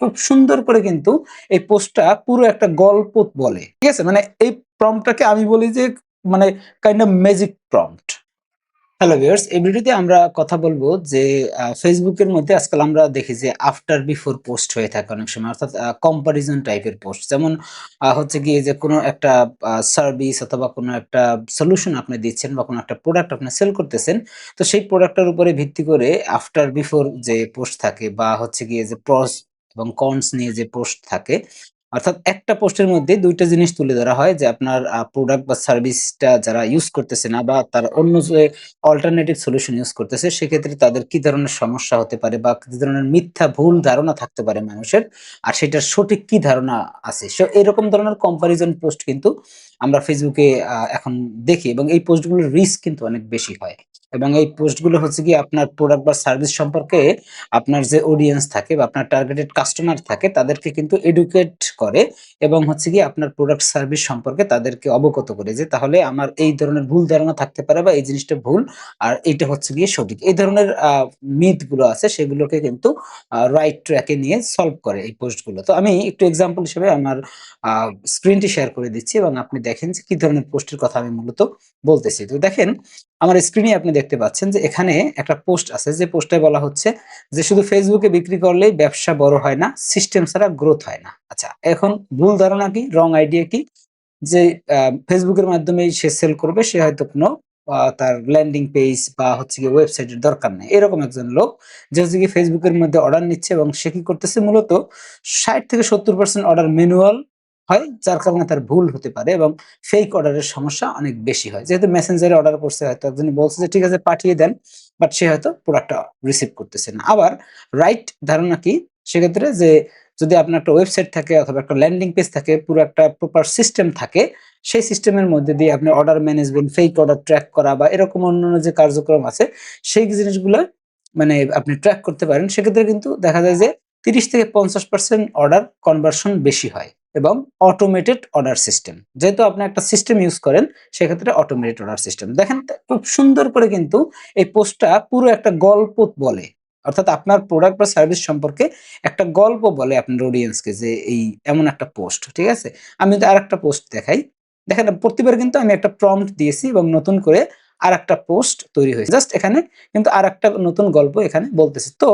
খুব সুন্দর করে কিন্তু এই পোস্টটা পুরো একটা গল্প বলে। ঠিক আছে? মানে এই প্রম্পটটাকে আমি বলি যে মানে kind of magic prompt. Hello viewers, এই ভিডিওতে আমরা কথা বলবো যে ফেসবুকের মধ্যে আজকাল আমরা দেখি যে আফটার বিফোর পোস্ট হয়ে থাকে অনেক সময়, অর্থাৎ কম্পারিজন টাইপের পোস্ট। যেমন হচ্ছে গিয়ে যে কোনো একটা সার্ভিস অথবা কোনো একটা সলিউশন আপনি দিচ্ছেন বা কোনো একটা প্রোডাক্ট আপনি সেল করতেছেন। তো সেই প্রোডাক্টটার উপরে ভিত্তি করে আফটার বিফোর যে পোস্ট থাকে বা হচ্ছে গিয়ে যে প্রস এবং কনস নিয়ে যে পোস্ট থাকে, অর্থাৎ একটা পোস্টের মধ্যে ২ টা জিনিস তুলে ধরা হয় যে আপনার প্রোডাক্ট বা সার্ভিসটা যারা ইউজ করতেছে না বা তার অন্য যে অল্টারনেটিভ সলিউশন ইউজ করতেছে, সেক্ষেত্রে তাদের কি ধরনের সমস্যা হতে পারে বা কি ধরনের মিথ্যা ভুল ধারণা থাকতে পারে মানুষের, আর সেটার সঠিক কি ধারণা আছে। সো এরকম ধরনের কম্পারিজন পোস্ট কিন্তু আমরা ফেসবুকে এখন দেখি, এবং এই পোস্টগুলোর রিস্ক কিন্তু অনেক বেশি হয়। এবং এই পোস্টগুলো হচ্ছে গিয়ে আপনার প্রোডাক্ট বা সার্ভিস সম্পর্কে আপনার যে অডিয়েন্স থাকে বা আপনার টার্গেটেড কাস্টমার থাকে তাদেরকে কিন্তু এডুকেট করে, এবং হচ্ছে গিয়ে আপনার প্রোডাক্ট সার্ভিস সম্পর্কে তাদেরকে অবগত করে যে তাহলে আমার এই ধরনের ভুল ধারণা থাকতে পারে বা এই জিনিসটা ভুল, আর এইটা হচ্ছে গিয়ে সঠিক। এই ধরনের মিথ গুলো আছে সেগুলোকে কিন্তু রাইট ট্র্যাকে নিয়ে সলভ করে এই পোস্ট গুলো। তো আমি একটু এক্সাম্পল হিসেবে আমার স্ক্রিনটি শেয়ার করে দিচ্ছি এবং আপনি দেখেন যে কি ধরনের পোস্টের কথা আমি মূলত বলতেছি। তো দেখেন, আমার স্ক্রিনে আপনি দেখতে পাচ্ছেন যে এখানে একটা পোস্ট আছে, যে পোস্টটায় বলা হচ্ছে যে শুধু ফেসবুকে বিক্রি করলেই ব্যবসা বড় হয় না, সিস্টেম ছাড়া গ্রোথ হয় না। আচ্ছা, এখন ভুল ধারণা কি, রং আইডিয়া কি, যে ফেসবুকের মাধ্যমেই সে সেল করবে, সে হয়তো কোনো তার ল্যান্ডিং পেজ বা হচ্ছে গিয়ে ওয়েবসাইটের দরকার নেই। এরকম একজন লোক যে হচ্ছে গিয়ে ফেসবুকের মধ্যে অর্ডার নিচ্ছে, এবং সে কি করতেছে মূলত ৬০ থেকে ৭০% অর্ডার ম্যানুয়াল হয়, যার কারণে তার ভুল হতে পারে এবং ফেক অর্ডারের সমস্যা অনেক বেশি হয়। যেহেতু মেসেঞ্জারে অর্ডার করছে, হয়তো একজন বলছে যে ঠিক আছে পাঠিয়ে দেন, বাট সে হয়তো প্রোডাক্টটা রিসিভ করতেছে না। আবার রাইট ধারণা কি, সেক্ষেত্রে যে যদি আপনার একটা ওয়েবসাইট থাকে অথবা একটা ল্যান্ডিং পেজ থাকে, পুরো একটা প্রপার সিস্টেম থাকে, সেই সিস্টেমের মধ্যে দিয়ে আপনি order management, fake order track করা বা এরকম অন্যান্য যে কার্যক্রম আছে, সেই জিনিসগুলা মানে আপনি ট্র্যাক করতে পারেন। সেক্ষেত্রে কিন্তু দেখা যায় যে ৩০ থেকে ৫০% অর্ডার কনভার্সন বেশি হয়, এবং অটোমেটেড অর্ডার সিস্টেম। যেহেতু আপনি একটা সিস্টেম ইউজ করেন, সেক্ষেত্রে অটোমেটেড অর্ডার সিস্টেম। দেখেন খুব সুন্দর করে কিন্তু এই পোস্টটা পুরো একটা গল্প বলে। অর্থাৎ আপনার প্রোডাক্ট বা সার্ভিস সম্পর্কে একটা গল্প বলে আপনার অডিয়েন্সকে, যে এই এমন একটা পোস্ট। ঠিক আছে? আমি যদি আরেকটা পোস্ট দেখাই, দেখেন প্রতিবার কিন্তু আমি একটা প্রম্পট দিয়েছি এবং নতুন করে আরেকটা পোস্ট তৈরি হয়েছে। জাস্ট এখানে কিন্তু আরেকটা নতুন গল্প এখানে বলতেছি। তো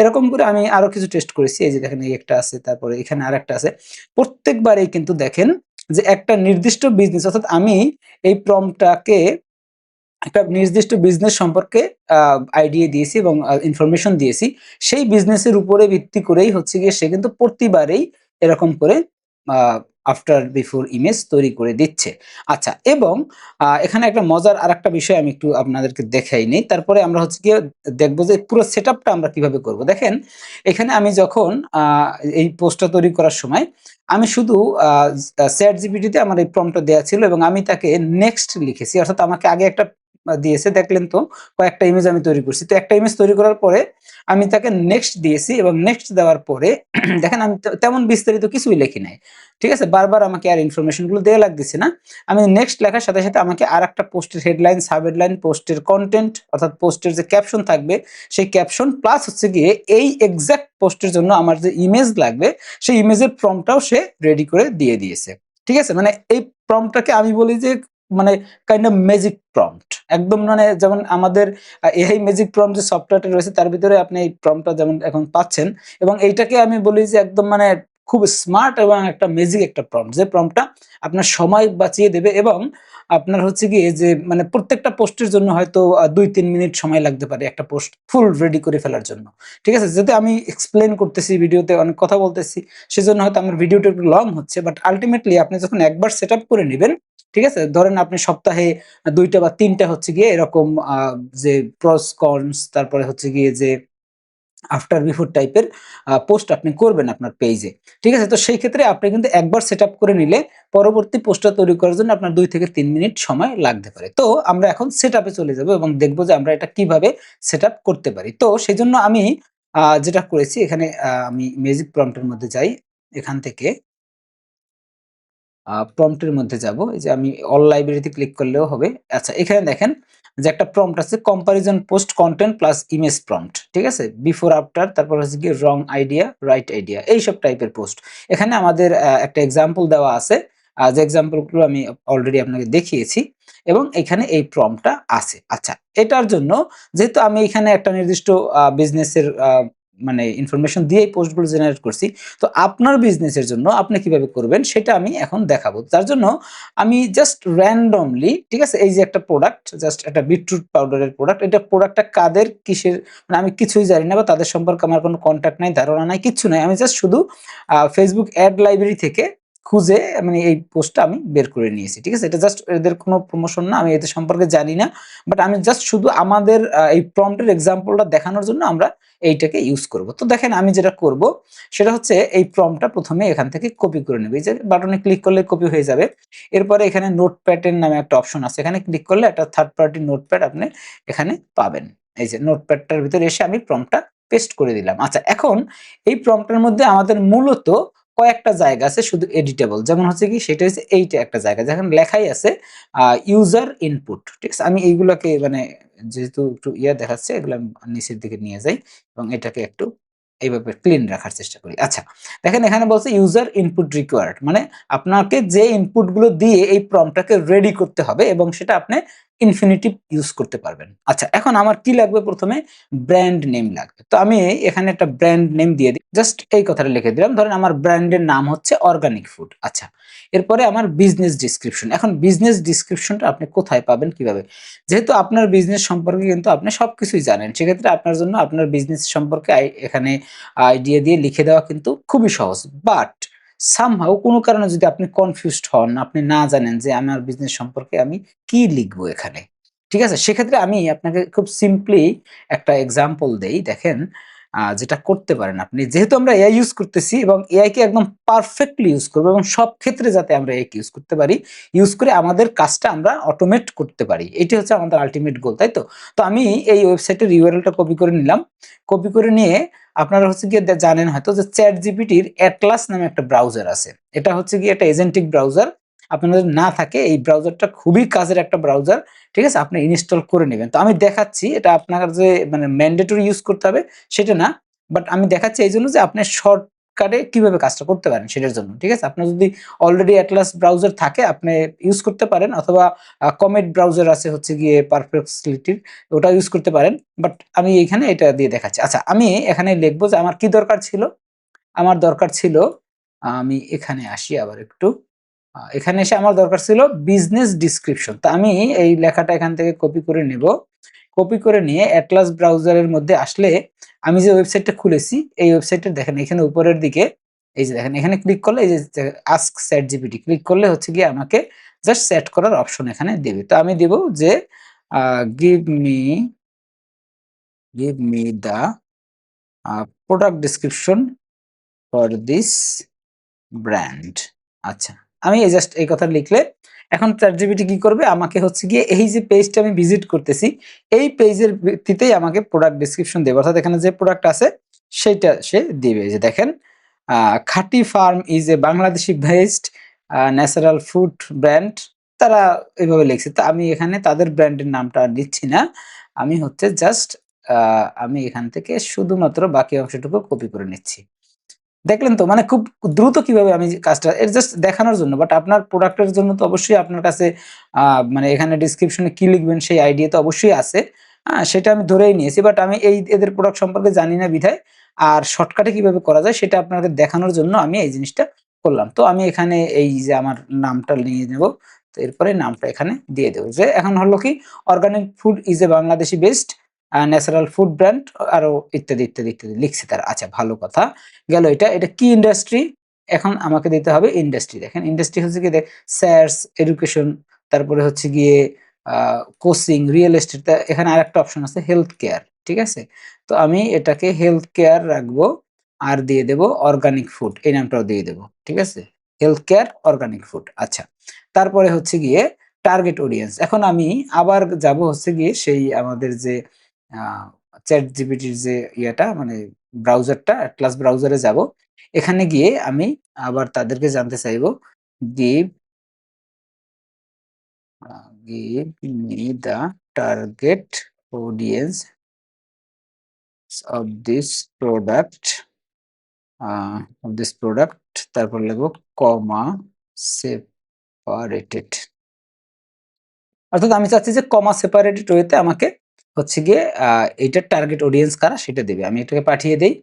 এরকম করে আমি আরো কিছু টেস্ট করেছি। এই যে দেখেন, এই একটা আছে, তারপরে এখানে আরেকটা আছে। প্রত্যেকবারেই কিন্তু দেখেন যে একটা নির্দিষ্ট বিজনেস, অর্থাৎ আমি এই প্রম্পটটাকে একটা নির্দিষ্ট বিজনেস সম্পর্কে আ আইডিয়া দিয়েছি এবং ইনফরমেশন দিয়েছি। সেই বিজনেসের উপরে ভিত্তি করেই হচ্ছে গিয়ে সে কিন্তু প্রতিবারেই এরকম করে আ আফটার বিফোর ইমেজ তৈরি করে দিচ্ছে। আচ্ছা, এবং এখানে একটা মজার আরেকটা বিষয় আমি একটু আপনাদেরকে দেখাই নেই। তারপরে আমরা হচ্ছে গিয়ে দেখব যে পুরো সেটআপটা আমরা কিভাবে করব। দেখেন, এখানে আমি যখন এই পোস্টটা তৈরি করার সময় আমি শুধু আ ChatGPT তে আমার এই প্রম্পটটা দেয়া ছিল এবং আমি তাকে নেক্সট লিখেছি। অর্থাৎ আমাকে আগে একটা দিয়েছে, দেখলেন তো কয়েকটা ইমেজ আমি তৈরি করছি। তো একটা ইমেজ তৈরি করার পরে আমি তাকে নেক্সট দিয়েছি, এবং নেক্সট দেওয়ার পরে দেখেন আমি তেমন বিস্তারিত কিছুই লেখি নাই। ঠিক আছে? বারবার আমাকে আর ইনফরমেশন গুলো দেয়া লাগতেছে না। আমি নেক্সট লেখার সাথে, সাথে আমাকে আরেকটা পোস্টের হেডলাইন, সাব হেডলাইন, পোস্টের কনটেন্ট অর্থাৎ পোস্টের যে ক্যাপশন থাকবে, সেই ক্যাপশন প্লাস হচ্ছে গিয়ে এই এক্সাক্ট পোস্টের জন্য আমার যে ইমেজ লাগবে, সেই ইমেজের প্রম্পটটাও সে রেডি করে দিয়ে দিয়েছে। ঠিক আছে? মানে এই প্রম্পটটাকে আমি বলি যে মানে কাইন্ড অফ ম্যাজিক প্রম্পট। একদম মানে যেমন আমাদের এআই ম্যাজিক প্রম্পট যে সফটওয়্যারটা রয়েছে, তার ভিতরে আপনি এই প্রম্পটটা যেমন এখন পাচ্ছেন, এবং এইটাকে আমি বলি যে একদম মানে খুব স্মার্ট এবং একটা ম্যাজিক একটা প্রম্পট। যে প্রম্পটটা আপনার সময় বাঁচিয়ে দেবে, এবং আপনার হচ্ছে গিয়ে যে মানে প্রত্যেকটা পোস্টের জন্য হয়তো ২-৩ মিনিট সময় লাগতে পারে একটা পোস্ট ফুল রেডি করে ফেলার জন্য। ঠিক আছে? যেহেতু আমি এক্সপ্লেইন করতেছি, ভিডিওতে অনেক কথা বলতেছি, সেজন্য হয়তো আমার ভিডিওটা একটু লং হচ্ছে। বাট আল্টিমেটলি আপনি যখন একবার সেটআপ করে নিবেন, ঠিক আছে? ধরেন আপনি সপ্তাহে ২ টা বা ৩ টা হচ্ছে গিয়ে এরকম যে প্রস কনস, তারপরে হচ্ছে গিয়ে যে আফটার বিফোর টাইপের পোস্ট আপনি করবেন আপনার পেইজে। ঠিক আছে? তো সেই ক্ষেত্রে আপনি কিন্তু একবার সেটআপ করে নিলে পরবর্তী পোস্টটা তৈরি করার জন্য আপনার ২ থেকে ৩ মিনিট সময় লাগতে পারে। তো আমরা এখন সেটআপে চলে যাব এবং দেখব যে আমরা এটা কিভাবে সেটআপ করতে পারি। তো সেজন্য আমি যেটা করেছি এখানে, আমি ম্যাজিক প্রম্পট এর মধ্যে যাই। এখান থেকে প্রম্পটের মধ্যে যাব। এই যে আমি অল লাইব্রেরিতে ক্লিক করলেও হবে। আচ্ছা, এখানে দেখেন যে একটা প্রম্পট আছে, comparison post content plus image prompt. ঠিক আছে? বিফোর আফটার, তারপর হচ্ছে গিয়ে রং আইডিয়া, রাইট আইডিয়া, এইসব টাইপের পোস্ট। এখানে আমাদের একটা এক্সাম্পল দেওয়া আছে। যে এক্সাম্পল গুলো আমি অলরেডি আপনাকে দেখিয়েছি এবং এখানে এই প্রম্পটটা আছে। আচ্ছা, এটার জন্য যেহেতু আমি এখানে একটা নির্দিষ্ট বিজনেসের মানে ইনফরমেশন দিয়ে এই পোস্টগুলো জেনারেট করছি। তো আপনার বিজনেসের জন্য আপনি কিভাবে করবেন সেটা আমি এখন দেখাবো। তার জন্য আমি জাস্ট র‍্যান্ডমলি, ঠিক আছে? এই যে একটা প্রোডাক্ট, জাস্ট একটা বিটরুট পাউডারের প্রোডাক্ট। এটা প্রোডাক্টটা কাদের, কিসের, মানে আমি কিছুই জানি না বা তাদের সম্পর্কে আমার কোনো কনট্যাক্ট নাই, ধারণা নাই, কিচ্ছু নাই। আমি জাস্ট শুধু Facebook এড লাইব্রেরি থেকে খুঁজে মানে এই পোস্টটা আমি বের করে নিয়েছি। ঠিক আছে? এটা জাস্ট এদের কোনো প্রমোশন না। আমি এদের সম্পর্কে জানি না। বাট আমি জাস্ট শুধু আমাদের এই প্রম্পটের এক্সাম্পলটা দেখানোর জন্য আমরা এইটাকে ইউজ করব। তো দেখেন আমি যেটা করব সেটা হচ্ছে এই প্রম্পটটা ১ম এ এখান থেকে কপি করে নেব। এই যে বাটনে ক্লিক করলে কপি হয়ে যাবে। এরপরে এখানে নোটপ্যাড এর নামে একটা অপশন আছে। এখানে ক্লিক করলে একটা থার্ড পার্টি নোটপ্যাড আপনি এখানে পাবেন। এই যে নোটপ্যাডটার ভিতরে এসে আমি প্রম্পটটা পেস্ট করে দিলাম। আচ্ছা, এখন এই প্রম্পটের মধ্যে আমাদের মূলত কয়েকটা জায়গা আছে শুধু এডিটেবল। যেমন হচ্ছে কি, সেটা হচ্ছে এইটা একটা জায়গা যেখানে লেখাই আছে ইউজার ইনপুট। ঠিক আছে? আমি এইগুলাকে মানে যেহেতু একটু দেখাচ্ছে, এগুলো আমি নিচের দিকে নিয়ে যাই এবং এটাকে একটু এইভাবে ক্লিন রাখার চেষ্টা করি। আচ্ছা, দেখেন এখানে বলছে ইউজার ইনপুট রিকোয়ার্ড, মানে আপনাকে যে ইনপুট গুলো দিয়ে এই প্রম্পটটাকে রেডি করতে হবে এবং সেটা আপনি ইনফিনিটিভ ইউজ করতে পারবেন। আচ্ছা, এখন আমার কি লাগবে? প্রথমে ব্র্যান্ড নেম লাগবে। তো আমি এখানে একটা ব্র্যান্ড নেম দিয়ে দিই। জাস্ট এই কথাটা লিখে দিলাম। ধরেন আমার ব্র্যান্ডের নাম হচ্ছে অর্গানিক ফুড। আচ্ছা, এরপরে আমার বিজনেস ডেসক্রিপশন। এখন বিজনেস ডেসক্রিপশনটা আপনি কোথায় পাবেন, কিভাবে? যেহেতু আপনার বিজনেস সম্পর্কে কিন্তু আপনি সবকিছুই জানেন, সেক্ষেত্রে আপনার জন্য আপনার বিজনেস সম্পর্কে এখানে আইডিয়া দিয়ে লিখে দেওয়া কিন্তু খুবই সহজ। বাট সামহাউ কোনো কারণে যদি আপনি কনফিউজড হন, আপনি না জানেন যে আমার বিজনেস সম্পর্কে আমি কি লিখবো এখানে, ঠিক আছে? সেক্ষেত্রে আমি আপনাকে খুব সিম্পলি একটা এক্সাম্পল দেই। দেখেন যেটা করতে পারেন আপনি, যেহেতু আমরা এআই ইউজ করতেছি এবং এআই কে একদম পারফেক্টলি ইউজ করবো এবং সব ক্ষেত্রে যাতে আমরা এআই কে ইউজ করতে পারি, ইউজ করে আমাদের কাজটা আমরা অটোমেট করতে পারি। এটি হচ্ছে আমাদের আল্টিমেট গোল, তাই তো? তো আমি এই ওয়েবসাইটের ইউআরএলটা কপি করে নিলাম। কপি করে নিয়ে আপনারা হচ্ছে গিয়ে জানেন হয়তো যে ChatGPT-র Atlas নামে একটা ব্রাউজার আছে। এটা হচ্ছে গিয়ে একটা এজেন্টিক ব্রাউজার। আপনাদের না থাকে, এই ব্রাউজারটা খুবই কাজের একটা ব্রাউজার। ঠিক আছে? আপনি ইনস্টল করে নিবেন। তো আমি দেখাচ্ছি, এটা আপনার যে মানে ম্যান্ডেটরি ইউজ করতে হবে সেটা না। বাট আমি দেখাচ্ছি এইজন্য যে আপনি শর্টকাটে কিভাবে কাজটা করতে পারেন সেটার জন্য। ঠিক আছে? আপনার যদি অলরেডি Atlas ব্রাউজার থাকে আপনি ইউজ করতে পারেন, অথবা কমেট ব্রাউজার আছে হচ্ছে গিয়ে Perplexity-র, ওটা ইউজ করতে পারেন। বাট আমি এখানে এটা দিয়ে দেখাচ্ছি। আচ্ছা, আমি এখানে লিখব যে আমার কি দরকার ছিল? আমার দরকার ছিল, আমি এখানে আসি আবার একটু। এখানে এসে আমার দরকার ছিল বিজনেস ডেসক্রিপশন। তো আমি এই লেখাটা এখান থেকে কপি করে নেব। কপি করে নিয়ে Atlas ব্রাউজারের মধ্যে আসলে আমি যে ওয়েবসাইটটা খুলেছি, এই ওয়েবসাইটটা দেখেন এখানে উপরের দিকে, এই যে দেখেন এখানে ক্লিক করলে এই যে আস্ক ChatGPT ক্লিক করলে হচ্ছে গিয়ে আমাকে জাস্ট সেট করার অপশন এখানে দেবে। তো আমি দেব যে uh give me give me the product description for this brand. আচ্ছা, আমি এই জাস্ট এই কথা লিখলে এখন ChatGPT কি করবে? আমাকে হচ্ছে গিয়ে এই যে পেজটা আমি ভিজিট করতেছি, এই পেজের ভিত্তিতেই আমাকে প্রোডাক্ট ডেসক্রিপশন দেবে। অর্থাৎ এখানে যে প্রোডাক্ট আছে সেইটা সে দিবে। এই যে দেখেন, খাঁটি farm is a Bangladeshi based natural food brand. তারা এভাবে লিখছে। তো আমি এখানে তাদের ব্র্যান্ডের নামটা আর দিচ্ছি না। আমি হচ্ছে জাস্ট আমি এখান থেকে শুধুমাত্র বাকি অংশটুকু কপি করে নিচ্ছি। দেখলেন তো? মানে খুব দ্রুত কিভাবে আমি কাজটা, এটা জাস্ট দেখানোর জন্য। বাট আপনার প্রোডাক্ট এর জন্য তো অবশ্যই আপনার কাছে আ মানে এখানে ডেসক্রিপশন এ কি লিখবেন সেই আইডিয়া তো অবশ্যই আছে। সেটা আমি ধরেই নিয়েছি। বাট আমি এদের প্রোডাক্ট সম্পর্কে জানি না বিধায় আর শর্টকাটে কিভাবে করা যায় সেটা আপনাদের দেখানোর জন্য আমি এই জিনিসটা করলাম। তো আমি এখানে এই যে আমার নামটা নিয়ে নেব। তো এরপরে নামটা এখানে দিয়ে দেব। যে এখন হলো কি, organic food is a Bangladeshi based natural food brand, আরো ইত্যাদি, ইত্যাদি, ইত্যাদি লিখছে তারা। আচ্ছা, ভালো কথা। গেল এটা। এটা কি ইন্ডাস্ট্রি? এখন আমাকে দিতে হবে ইন্ডাস্ট্রি। দেখেন ইন্ডাস্ট্রি হচ্ছে গিয়ে স্যাস, এডুকেশন, তারপরে হচ্ছে গিয়ে আ কোচিং, রিয়েল এস্টেট। এখানে আরেকটা অপশন আছে হেলথ কেয়ার। ঠিক আছে? তো আমি এটাকে হেলথ কেয়ার রাখবো আর দিয়ে দেব অর্গানিক ফুড। এই নামটাও দিয়ে দেব। ঠিক আছে? Health care, organic food. আচ্ছা। তারপরে হচ্ছে গিয়ে টার্গেট অডিয়েন্স। এখন আমি আবার যাব হচ্ছে গিয়ে সেই আমাদের যে আ ChatGPT-র যে মানে ব্রাউজারটা, Atlas ব্রাউজারে যাব। এখানে গিয়ে আমি আবার তাদেরকে জানতে চাইবো, give give me the target audience of this product তারপর লিখবো কমা সেপারেটেড। অর্থাৎ আমি চাচ্ছি যে কমা সেপারেটেড ওয়েতে আমাকে হচ্ছে গিয়ে এইটার টার্গেট অডিয়েন্স কারা সেটা দেবে। আমি এটাকে পাঠিয়ে দেই।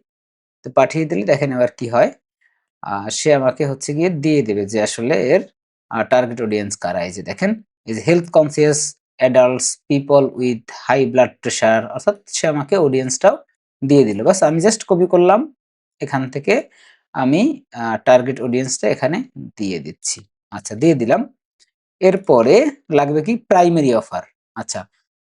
তো পাঠিয়ে দিলে দেখেন এবার কি হয়, সে আমাকে হচ্ছে গিয়ে দিয়ে দেবে যে আসলে এর টার্গেট অডিয়েন্স কারা। এই যে দেখেন, এই যে health conscious adults, people with high blood pressure, অর্থাৎ সে আমাকে অডিয়েন্সটাও দিয়ে দিল। বাস আমি জাস্ট কপি করলাম, এখান থেকে আমি টার্গেট অডিয়েন্সটা এখানে দিয়ে দিচ্ছি। আচ্ছা, দিয়ে দিলাম। এরপরে লাগবে কি প্রাইমারি অফার। আচ্ছা,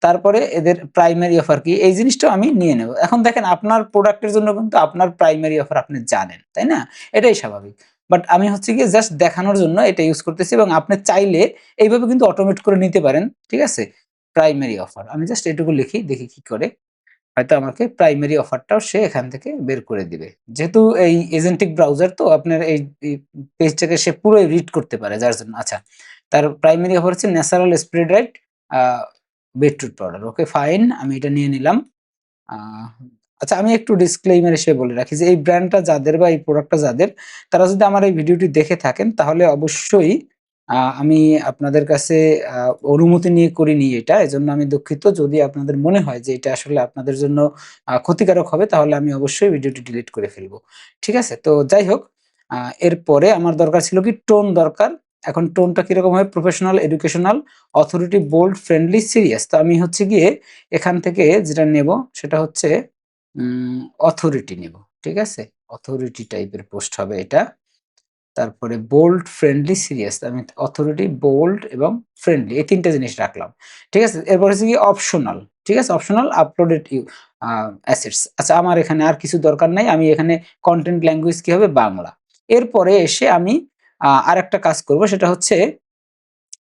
তারপরে এদের প্রাইমারি অফার কি এই জিনিসটাও আমি নিয়ে নেব। এখন দেখেন আপনার প্রোডাক্টের জন্য কিন্তু আপনার প্রাইমারি অফার আপনি জানেন, তাই না? এটাই স্বাভাবিক। বাট আমি হচ্ছে গিয়ে জাস্ট দেখানোর জন্য এটা ইউজ করতেছি এবং আপনি চাইলে এইভাবে কিন্তু অটোমেট করে নিতে পারেন। ঠিক আছে? Primary offer. আমি জাস্ট এটুকু লিখি, দেখি কি করে। হয়তো আমাকে প্রাইমারি অফারটাও সে এখান থেকে বের করে দিবে। যেহেতু এই এজেন্টিক ব্রাউজার তো আপনার এই পেজটাকে সে পুরোই রিড করতে পারে যার জন্য। আচ্ছা, তার প্রাইমারি অফার হচ্ছে ন্যাচারাল স্প্রে ড্রাইড আ বিটরুট পাউডার। ওকে ফাইন, আমি এটা নিয়ে নিলাম। আ আচ্ছা, আমি একটু ডিসক্লেইমার হিসেবে বলে রাখি যে এই ব্র্যান্ডটা যাদের বা এই প্রোডাক্টটা যাদের, তারা যদি আমার এই ভিডিওটি দেখে থাকেন তাহলে অবশ্যই আমি আপনাদের কাছে আ অনুমতি নিয়ে করিনি এটা। এজন্য আমি দুঃখিত। যদি আপনাদের মনে হয় যে এটা আসলে আপনাদের জন্য ক্ষতিকারক হবে তাহলে আমি অবশ্যই ভিডিওটি ডিলিট করে ফেলব। ঠিক আছে? তো যাই হোক, আ এরপরে আমার দরকার ছিল কি টোন দরকার। এখন টোনটা কিরকম হবে? Professional, educational, authority, bold, friendly, serious. তো আমি হচ্ছে গিয়ে এখান থেকে যেটা নেব সেটা হচ্ছে উম অথরিটি নেব। ঠিক আছে? অথরিটি টাইপের পোস্ট হবে এটা। তারপরে বোল্ড, ফ্রেন্ডলি, সিরিয়াস। আমি অথরিটি, বোল্ড এবং ফ্রেন্ডলি এই ৩ টা জিনিস রাখলাম। ঠিক আছে? এরপর হচ্ছে গিয়ে অপশনাল। ঠিক আছে? অপশনাল আপলোডেড আ অ্যাসেটস। আচ্ছা, আমার এখানে আর কিছু দরকার নাই। আমি এখানে কনটেন্ট ল্যাঙ্গুয়েজ কি হবে? বাংলা। এরপরে এসে আমি আরেকটা কাজ করব, সেটা হচ্ছে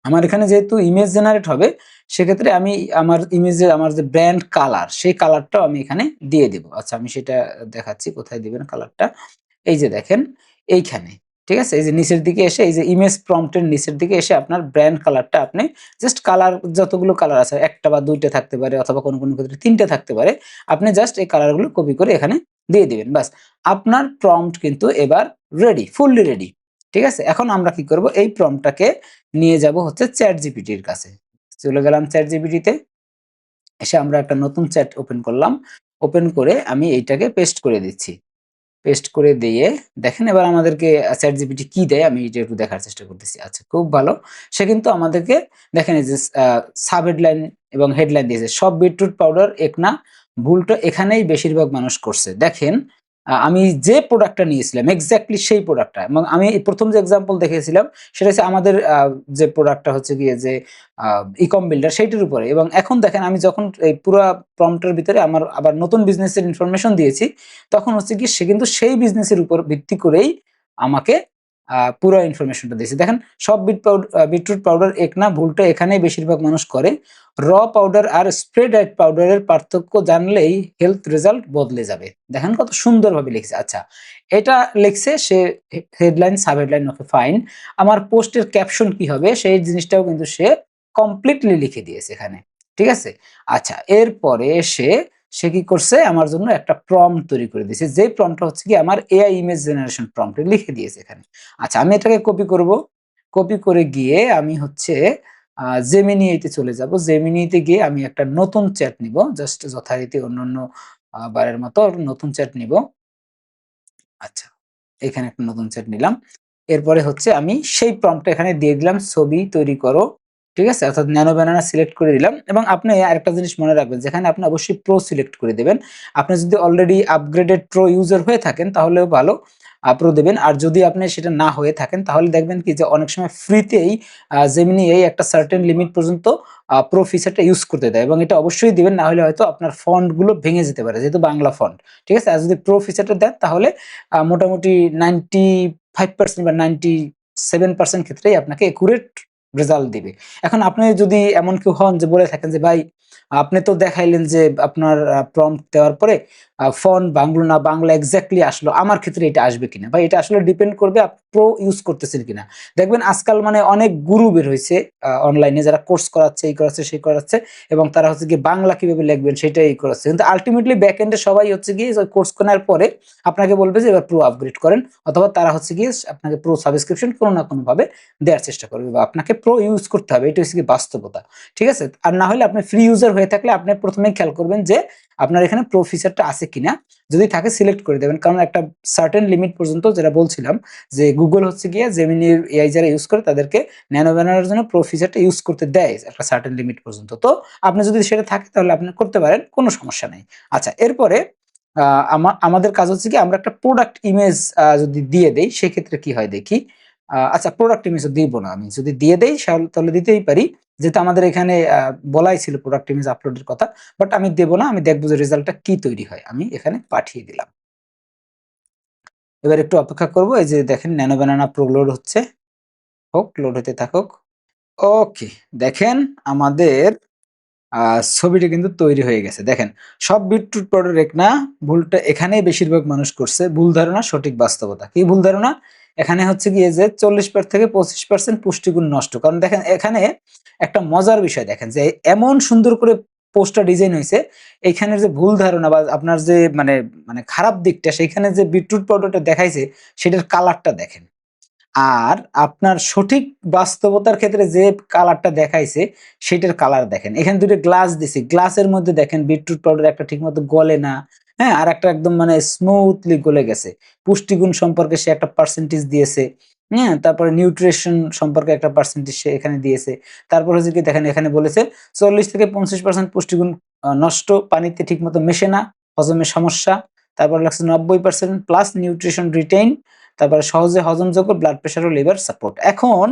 আমার এখানে যেহেতু ইমেজ জেনারেট হবে, সেক্ষেত্রে আমি আমার ইমেজের আমার যে ব্র্যান্ড কালার, সেই কালারটাও আমি এখানে দিয়ে দিব। আচ্ছা, আমি সেটা দেখাচ্ছি কোথায় দিবেন কালারটা। এই যে দেখেন এইখানে। ঠিক আছে? এই যে নিচের দিকে এসে এই যে ইমেজ প্রম্পট এর নিচের দিকে এসে আপনার ব্র্যান্ড কালারটা আপনি জাস্ট কালার, যতগুলো কালার আছে ১ টা বা ২ টা থাকতে পারে অথবা কোনো ক্ষেত্রে ৩ টা থাকতে পারে। আপনি জাস্ট এই কালারগুলো কপি করে এখানে দিয়ে দিবেন। বাস, আপনার প্রম্পট কিন্তু এবার রেডি, ফুললি রেডি। ঠিক আছে? এখন আমরা কি করব? এই প্রম্পটটাকে নিয়ে যাব হচ্ছে ChatGPT এর কাছে। চলে গেলাম ChatGPT তে। এসে আমরা একটা নতুন চ্যাট ওপেন করলাম। ওপেন করে আমি এইটাকে পেস্ট করে দিচ্ছি। পেস্ট করে দিয়ে দেখেন এবার আমাদেরকে ChatGPT কি দেয় আমি এটা একটু দেখার চেষ্টা করতেছি। আচ্ছা, খুব ভালো। সে কিন্তু আমাদেরকে দেখেন এই যে সাব হেডলাইন এবং হেডলাইন দিয়েছে। সব বিটরুট পাউডার এক না, ভুলটা এখানেই বেশিরভাগ মানুষ করছে। দেখেন, আমি যে প্রোডাক্টটা নিয়েছিলাম এক্সাক্টলি সেই প্রোডাক্টটা এবং আমি ১ম যে এক্সাম্পল দেখিয়েছিলাম সেটা হচ্ছে আমাদের যে প্রোডাক্টটা হচ্ছে গিয়ে যে আ ই-কম বিল্ডার সেইটার উপরে, এবং এখন দেখেন আমি যখন এই পুরা প্রম্পট এর ভিতরে আমার আবার নতুন বিজনেসের ইনফরমেশন দিয়েছি, তখন হচ্ছে কি সে কিন্তু সেই বিজনেসের উপর ভিত্তি করেই আমাকে পুরা ইনফরমেশনটা দিয়েছে। দেখেন, সব বিটরুট পাউডার এক না, ভুলটা এখানেই বেশিরভাগ মানুষ করে। র পাউডার আর স্প্রে ডায়েট পাউডারের পার্থক্য জানলেই হেলথ রেজাল্ট বদলে যাবে। দেখেন কত সুন্দরভাবে লিখছে। আচ্ছা, এটা লিখছে সে headline, sub headline, okay fine. আমার পোস্টের ক্যাপশন কি হবে সেই জিনিসটাও কিন্তু সে কমপ্লিটলি লিখে দিয়েছে এখানে। ঠিক আছে? আচ্ছা, এরপরে সে কি করছে? আমার জন্য একটা প্রম্পট তৈরি করে দিয়েছে। যেই প্রম্পটটা হচ্ছে কি আমার এআই ইমেজ জেনারেশন প্রম্পট লিখে দিয়েছে এখানে। আচ্ছা, আমি এটাকে কপি করব। কপি করে গিয়ে আমি হচ্ছে Gemini তে চলে যাব। Gemini তে গিয়ে আমি একটা নতুন চ্যাট নিব। জাস্ট যথারীতি অন্যান্য বারের মতো নতুন চ্যাট নিব। আচ্ছা, এখানে একটা নতুন চ্যাট নিলাম। এরপরে হচ্ছে আমি সেই প্রম্পটটা এখানে দিয়ে দিলাম, ছবি তৈরি করো। ঠিক আছে? অর্থাৎ ন্যানো ব্যানানা সিলেক্ট করে দিলাম এবং আপনি আরেকটা জিনিস মনে রাখবেন, যেখানে আপনি অবশ্যই প্রো সিলেক্ট করে দিবেন। আপনি যদি অলরেডি আপগ্রেডেড প্রো ইউজার হয়ে থাকেন তাহলেও ভালো, প্রো দিবেন। আর যদি আপনি সেটা না হয়ে থাকেন তাহলে দেখবেন কি যে অনেক সময় ফ্রিতেই Gemini এই একটা সার্টেন লিমিট পর্যন্ত প্রো ফিচারটা ইউজ করতে দেয় এবং এটা অবশ্যই দিবেন, না হলে হয়তো আপনার ফন্ট গুলো ভেঙে যেতে পারে যেহেতু বাংলা ফন্ট। ঠিক আছে? আর যদি প্রো ফিচারটা দেন তাহলে মোটামুটি 95% বা 97% ক্ষেত্রেই আপনাকে একুরেট রেজাল্ট দিবে। এখন আপনি যদি এমন কেউ হন যে বলে থাকেন যে, "ভাই, আপনি তো দেখাইলেন যে আপনার প্রম্পট দেওয়ার পরে ফন্ট বাংলো না বাংলা এক্স্যাক্টলি আসলো, আমার ক্ষেত্রে এটা আসবে কিনা, বা এটা আসলে ডিপেন্ড করবে প্রো ইউজ করতেছেন কিনা। দেখবেন আজকাল মানে অনেক গুরু বের হইছে অনলাইনে, যারা কোর্স করাচ্ছে, এই করাচ্ছে, সেই করাচ্ছে, এবং তারা হচ্ছে গিয়ে বাংলা কিভাবে লিখবেন সেটাই করাচ্ছে। কিন্তু আল্টিমেটলি ব্যাক এন্ডে সবাই হচ্ছে গিয়ে ওই কোর্স করার পরে আপনাকে বলবে যে এবার প্রো আপগ্রেড করেন, অথবা তারা হচ্ছে গিয়ে আপনাকে প্রো সাবস্ক্রিপশন কোনো না কোনোভাবে দেওয়ার চেষ্টা করবে, বা আপনাকে প্রো ইউজ করতে হবে। এটা হচ্ছে গিয়ে বাস্তবতা, ঠিক আছে? আর না হলে আপনি ফ্রি ইউজার হয়ে থাকলে আপনি প্রথমেই খেয়াল করবেন যে আপনার এখানে প্রো ফিচারটা আছে কিনা। যদি থাকে সিলেক্ট করে দেবেন, কারণ একটা সার্টেন লিমিট পর্যন্ত, যেটা বলছিলাম যে গুগল হচ্ছে গিয়ে জেমিনির এআই যারা ইউজ করে তাদেরকে ন্যানো ব্যানারের জন্য প্রো ফিচারটা ইউজ করতে দেয় একটা সার্টেন লিমিট পর্যন্ত। তো আপনি যদি সেটা থাকে তাহলে আপনি করতে পারেন, কোনো সমস্যা নেই। আচ্ছা, এরপরে আমাদের কাজ হচ্ছে কি, আমরা একটা প্রোডাক্ট ইমেজ যদি দিয়ে দেই সেক্ষেত্রে কি হয় দেখি। আচ্ছা, প্রোডাক্ট ইমেজ দিব না, আমি যদি দিয়ে দেই তাহলে দিতেই পারি, যেহেতু আমাদের এখানে বলাই ছিল প্রোডাক্ট ইমেজ আপলোডের কথা। বাট আমি দেব না, আমি দেখবো যে রেজাল্টটা কি তৈরি হয়। আমি এখানে পাঠিয়ে দিলাম। এবার একটু অপেক্ষা করব। এই যে দেখেন ন্যানো ব্যানানা প্রো লোড হচ্ছে, হোক, লোড হতে থাকুক। ওকে, দেখেন আমাদের ছবিটা কিন্তু তৈরি হয়ে গেছে। দেখেন সব বিটরুট পাউডার এক না, ভুলটা এখানেই বেশিরভাগ মানুষ করছে। ভুল ধারণা সঠিক বাস্তবতা। কি ভুল ধারণা? এখানে হচ্ছে গিয়ে যে 40% থেকে 25% পুষ্টিগুণ নষ্ট। কারণ দেখেন এখানে একটা মজার বিষয় দেখেন যে এমন সুন্দর করে পোস্টটা ডিজাইন হয়েছে, এইখানের যে ভুল ধারণা বা আপনার যে মানে মানে খারাপ দিকটা, সেইখানে যে বিটরুট পাউডারটা দেখাইছে সেটার কালারটা দেখেন। আর আপনার সঠিক বাস্তবতার ক্ষেত্রে যে কালারটা দেখাইছে সেটার কালার দেখেন। এখানে ২ টা গ্লাস দিছি। গ্লাসের মধ্যে দেখেন বিটরুট পাউডার একটা ঠিকমতো গলে না। হ্যাঁ? আরেকটা একদম মানে স্মুথলি গলে গেছে। পুষ্টিগুণ সম্পর্কে সে একটা পার্সেন্টেজ দিয়েছে। হ্যাঁ? তারপরে নিউট্রিশন সম্পর্কে একটা পার্সেন্টেজ সে এখানে দিয়েছে। তারপর হচ্ছে কি দেখেন এখানে বলেছে ৪০-৫০% পুষ্টিগুণ নষ্ট, পানিতে ঠিকমতো মেশে না, হজমের সমস্যা। তারপর লাগছে ৯০% প্লাস নিউট্রিশন রিটেইন। তারপরে সহজে হজমযোগ্য, ব্লাড প্রেশার ও লিভার সাপোর্ট। এখন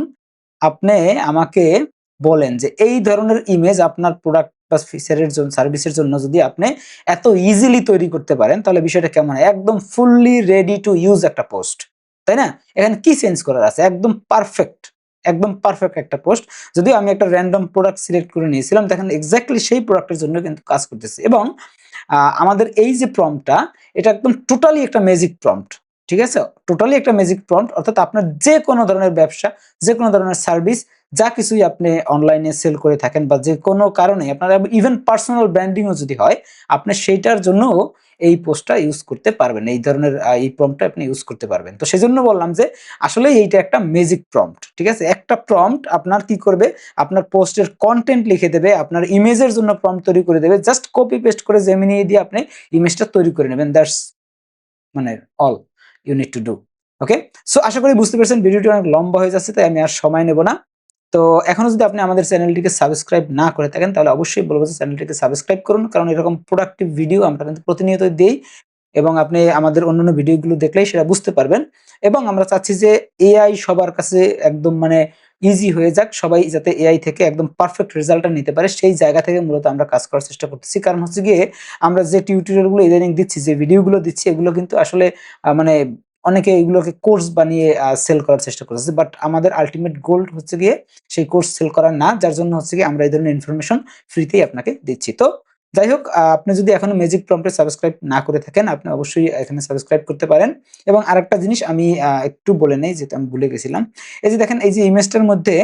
আপনি আমাকে বলেন যে এই ধরনের ইমেজ আপনার প্রোডাক্ট বা ফিচারের জন্য, সার্ভিসের জন্য যদি আপনি এত ইজিলি তৈরি করতে পারেন তাহলে বিষয়টা কেমন হয়? একদম ফুললি রেডি টু ইউজ একটা পোস্ট। তাই না? এখানে কি চেঞ্জ করার আছে? একদম পারফেক্ট। একদম পারফেক্ট একটা পোস্ট। যদিও আমি একটা র‍্যান্ডম প্রোডাক্ট সিলেক্ট করে নিয়েছিলাম। দেখেন এক্সাক্টলি সেই প্রোডাক্টের জন্য কিন্তু কাজ করতেছে, এবং আমাদের এই যে প্রম্পটটা, এটা একদম টোটালি একটা ম্যাজিক প্রম্পট। ঠিক আছে? টোটালি একটা ম্যাজিক প্রম্পট, অর্থাৎ আপনার যেকোনো ধরনের ব্যবসা, যেকোনো ধরনের সার্ভিস, যা কিছুই আপনি অনলাইনে সেল করে থাকেন বা যেকোনো কারণে আপনার ইভেন পার্সোনাল ব্র্যান্ডিং ও যদি হয়, আপনি সেইটার জন্যও এই পোস্টটা ইউজ করতে পারবেন। এই ধরনের এই প্রম্পটটা আপনি ইউজ করতে পারবেন। তো সেজন্য বললাম যে আসলেই এইটা একটা ম্যাজিক প্রম্পট। ঠিক আছে? একটা প্রম্পট আপনার কি করবে? আপনার পোস্টের কনটেন্ট লিখে দেবে, আপনার ইমেজের জন্য প্রম্পট তৈরি করে দেবে। জাস্ট কপি পেস্ট করে জেমিনি দিয়ে আপনি ইমেজটা তৈরি করে নেবেন। দ্যাটস মানে all you need to do. Okay? So আশা করি বুঝতে পেরেছেন। ভিডিওটি অনেক লম্বা হয়ে যাচ্ছে, তাই আমি আর সময় নেব না। তো এখনো যদি আপনি আমাদের চ্যানেলটিকে সাবস্ক্রাইব না করে থাকেন তাহলে অবশ্যই বলব যে চ্যানেলটিকে সাবস্ক্রাইব করুন। কারণ এরকম প্রোডাক্টিভ ভিডিও আমরা কিন্তু প্রতিনিয়তই দেই, এবং আপনি আমাদের অন্যান্য ভিডিওগুলো দেখলেই সেটা বুঝতে পারবেন। এবং আমরা চাচ্ছি যে এআই সবার কাছে একদম মানে ইজি হয়ে যাক। সবাই যাতে এআই থেকে একদম পারফেক্ট রেজাল্টটা নিতে পারে, সেই জায়গা থেকে মূলত আমরা কাজ করার চেষ্টা করতেছি। কারণ হচ্ছে গিয়ে আমরা যে টিউটোরিয়ালগুলো ইদানিং দিচ্ছি, যে ভিডিওগুলো দিচ্ছি, এগুলো কিন্তু আসলে মানে অনেকে এগুলোকে কোর্স বানিয়ে সেল করার চেষ্টা করতেছে। বাট আমাদের আল্টিমেট গোল হচ্ছে গিয়ে সেই কোর্স সেল করা না। যার জন্য হচ্ছে গিয়ে আমরা এই ধরনের ইনফরমেশন ফ্রিতেই আপনাকে দিচ্ছি। তো যাই হোক, আপনি যদি এখনো ম্যাজিক প্রম্পটে সাবস্ক্রাইব না করে থাকেন, আপনি অবশ্যই এখানে সাবস্ক্রাইব করতে পারেন। এবং আরেকটা জিনিস আমি একটু বলে নেই, যেটা আমি ভুলে গেছিলাম। এই যে দেখেন এই যে ইমেজটার মধ্যে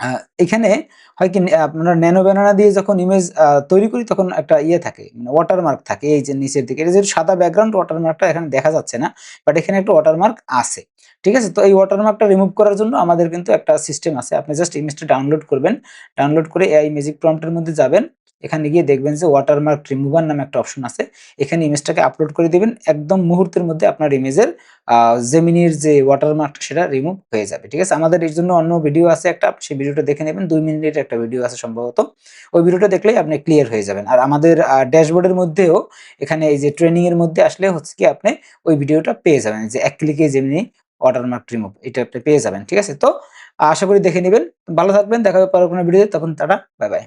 আ এখানে হয় কি, আপনারা ন্যানো ব্যানানা দিয়ে যখন ইমেজ তৈরি করি তখন একটা ইয়ে থাকে, মানে ওয়াটারমার্ক থাকে এই যে নিচের দিকে। এটা যেহেতু সাদা ব্যাকগ্রাউন্ড, ওয়াটারমার্কটা এখানে দেখা যাচ্ছে না। বাট এখানে একটা ওয়াটারমার্ক আছে। ঠিক আছে? তো এই ওয়াটারমার্কটা রিমুভ করার জন্য আমাদের কিন্তু একটা সিস্টেম আছে। আপনি জাস্ট ইমেজটা ডাউনলোড করবেন। ডাউনলোড করে এআই ম্যাজিক প্রম্পট এর মধ্যে যাবেন। এখানে গিয়ে দেখবেন যে ওয়াটারমার্ক রিমুভার নামে একটা অপশন আছে। এখানে ইমেজটাকে আপলোড করে দিবেন। একদম মুহূর্তের মধ্যে আপনার ইমেজের আ জেমিনির যে ওয়াটারমার্কটা সেটা রিমুভ হয়ে যাবে। ঠিক আছে? আমাদের এর জন্য অন্য ভিডিও আছে একটা, সেই ভিডিওটা দেখে নেবেন। ২ মিনিটের একটা ভিডিও আছে সম্ভবত। ওই ভিডিওটা দেখলেই আপনি ক্লিয়ার হয়ে যাবেন। আর আমাদের ড্যাশবোর্ডের মধ্যেও এখানে এই যে ট্রেনিং এর মধ্যে আসলে হচ্ছে কি আপনি ওই ভিডিওটা পেয়ে যাবেন। যে এক ক্লিকে জেমিনি ওয়াটারমার্ক রিমুভ, এটা আপনি পেয়ে যাবেন। ঠিক আছে? তো আশা করি দেখে নিবেন। ভালো থাকবেন। দেখা হবে পরের কোনো ভিডিওতে। তখন টাটা, বাই বাই।